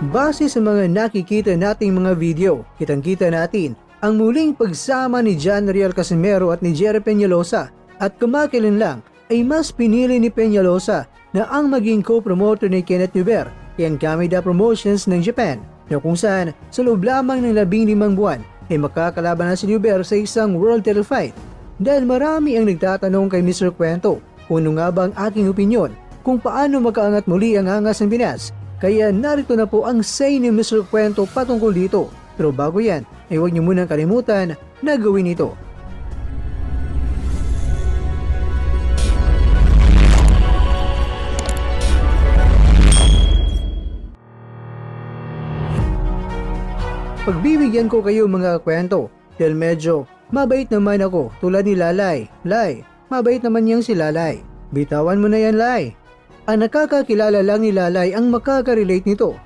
Base sa mga nakikita nating mga video, kitang-kita natin ang muling pagsama ni John Riel Casimero at ni Jerry Peñalosa at kumakailan lang ay mas pinili ni Peñalosa na ang maging co-promoter ni Kenneth Ñuber kay Kamida Promotions ng Japan na kung saan sa loob lamang ng 15 buwan ay makakalaban na si Ñuber sa isang world title fight. Dahil marami ang nagtatanong kay Mr. Kwento kung ano nga ba ang aking opinyon kung paano makaangat muli ang angas ng Pinas. Kaya narito na po ang say ni Mr. Kwento patungkol dito. Pero bago yan, ay huwag niyo munang kalimutan na gawin ito. Pagbibigyan ko kayo mga kwento dahil medyo mabait naman ako tulad ni Lalay. Lay, mabait naman niyang si Lalay. Bitawan mo na yan, Lay. Ang nakakakilala lang ni Lalay ang makaka-relate nito